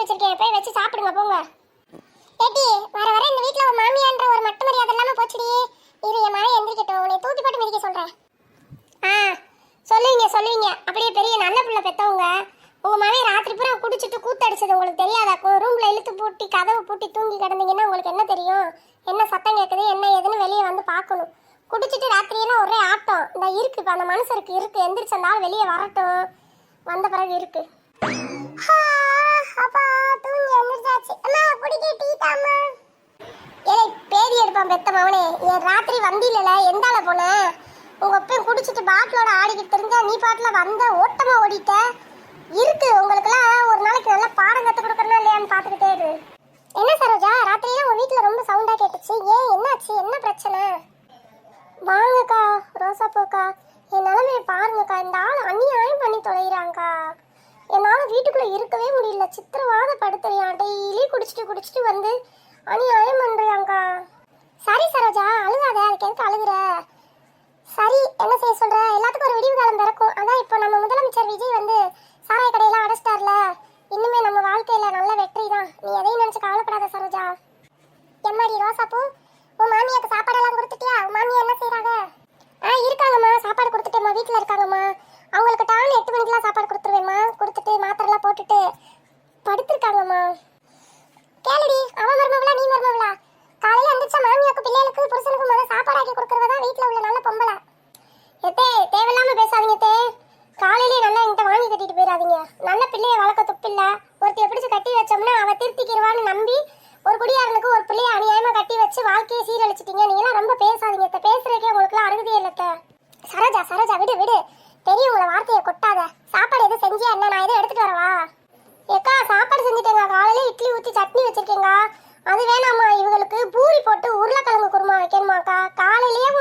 வச்சிருக்கேன், போய் வச்சு சாப்பிடுங்க போங்க. ஏட்டி வர வர இந்த வீட்ல ஒரு மாமியான்ற ஒரு மட்டு மரியாதை இல்லாம போச்சுடி. இரு என் மகன் எந்திரிக்கட்டும், உன்னை தூக்கி போட்டு மிதிக்க சொல்றேன். சொல்லுவீங்க அப்படியே பெரிய நல்ல புள்ள பெத்தவங்க. உங்க மகன் ராத்திரி பூரா குடிச்சிட்டு கூத்தடிச்சது உங்களுக்கு தெரியாதாக்கும்? ரூம்ல இழுத்து பூட்டி கதவு பூட்டி தூங்கி கிடந்தீங்கன்னா உங்களுக்கு என்ன தெரியும்? என்ன சத்தம் கேட்குது என்ன ஏதுன்னு வெளியே வந்து பார்க்கணும். குடிச்சிட்டு ராத்திரியெல்லாம் ஒரே ஆட்டம். இந்த இருக்கு இப்போ அந்த மனுஷருக்கு இருக்கு. எந்திரிச்சந்தாலும் வெளியே வரட்டும், வந்த பிறகு இருக்கு. அப்பா தூங்கி எந்திரிச்சாச்சு. அம்மா குடிக்க டீ தாம்மா. ஏய் பேதி எடுப்பான் பெத்த மவனே, என் ராத்திரி வண்டியில எந்தால போன? உங்க அப்பையும் குடிச்சிட்டு பாட்டிலோட ஆடிக்கிட்டு தெரிஞ்சா நீ பாட்டில வந்த ஓட்டமா ஓடிட்ட. இருக்கு உங்களுக்குலாம் ஒரு நாளைக்கு நல்லா பாடம் கற்றுக் கொடுக்கறனா இல்லையான்னு பார்த்துக்கிட்டே இரு. என்ன சரோஜா ராத்திரிலாம் உங்கள் வீட்டில் ரொம்ப சவுண்டாக கேட்டுச்சு, ஏன் என்னாச்சு, என்ன பிரச்சனை? வாங்கக்கா ரோசா பூக்கா, என் நிலைமையை பாருங்கக்கா. இந்த ஆள் அநியாயம் பண்ணி தொலைகிறாங்கக்கா. என்னால் வீட்டுக்குள்ளே இருக்கவே முடியல. சித்திரவாதப்படுத்துறியான். டெய்லி குடிச்சிட்டு வந்து அநியாயம் பண்ணுறியாங்க்கா. சரி சரோஜா அழுகாத, அதுக்கு எதுக்கு அழுகுற? சரி என்ன செய்ய சொல்ற? எல்லாத்துக்கும் ஒரு விடிவு காலம் பிறக்கும். அதான் இப்போ நம்ம முதலமைச்சர் விஜய் வந்து சாராய கடையெல்லாம் அடைச்சிட்டார்ல, இனிமே நம்ம வாழ்க்கையில நல்ல வெற்றி தான். நீ எதையும் நினைச்சு கவலைப்படாத சரோஜா. எம்மாடி ரோசாப்பூ, உன் மாமியாக்கு சாப்பாடெல்லாம் கொடுத்துட்டியா? உன் மாமியா என்ன செய்யறாங்க? இருக்காங்கம்மா, சாப்பாடு கொடுத்துட்டேம்மா, வீட்டில் இருக்காங்கம்மா. அவங்களுக்கு டான் 8 மணிக்கெல்லாம் சாப்பாடு கொடுத்துருவேம்மா. கொடுத்துட்டு மாத்திரெல்லாம் போட்டுட்டு படுத்திருக்காங்கம்மா. கேளுடி, அவன் மருமவளா நீ மருமவளா? காலையில எந்திரிச்சா மாமியாக்கு பிள்ளைகளுக்கு புருஷனுக்கு முதல்ல சாப்பாடு ஆக்கி கொடுக்கறதா வீட்டில் உள்ள நல்ல பொம்பளை. எத்தே தேவையில்லாம பேசாதீங்க தே. காலையிலேயே நல்லா என்கிட்ட வாங்கி கட்டிட்டு போயிடாதீங்க. நல்ல பிள்ளைய வளர்க்க துப்பில்ல. ஒருத்தைய பிடிச்சு கட்டி வச்சோம்னா அவ திருத்திக்கிடுவான்னு நம்பி ஒரு குடியாரனுக்கு ஒரு பிள்ளைய அநியாயமா கட்டி வச்சு வாழ்க்கையை சீரழிச்சிட்டீங்க. நீங்களாம் ரொம்ப பேசாதீங்க. பேசுறதுக்கே உங்களுக்குலாம் அருகதையே இல்லத்த. சரோஜா விடு பெரியவங்கள வார்த்தையை கொட்டாத. சாப்பாடு எதுவும் செஞ்சியா என்ன? நான் எதுவும் எடுத்துட்டு வரவா? ஏக்கா சாப்பாடு செஞ்சுட்டேங்க. காலையில இட்லி ஊற்றி சட்னி வச்சிருக்கேங்க. அது வேணாமா, இவங்களுக்கு பூரி போட்டு உருளைக்கிழங்கு குருமா வைக்கணுமாக்கா. காலையிலேயும்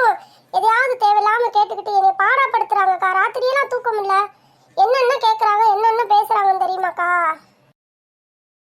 எதையாவது தேவையில்லாம கேட்டுக்கிட்டு என்னை பாடாப்படுத்துறாங்கக்கா. ராத்திரியெல்லாம் தூக்கம் இல்லை. என்னென்ன கேட்குறாங்க என்னென்ன பேசுறாங்கன்னு தெரியுமாக்கா?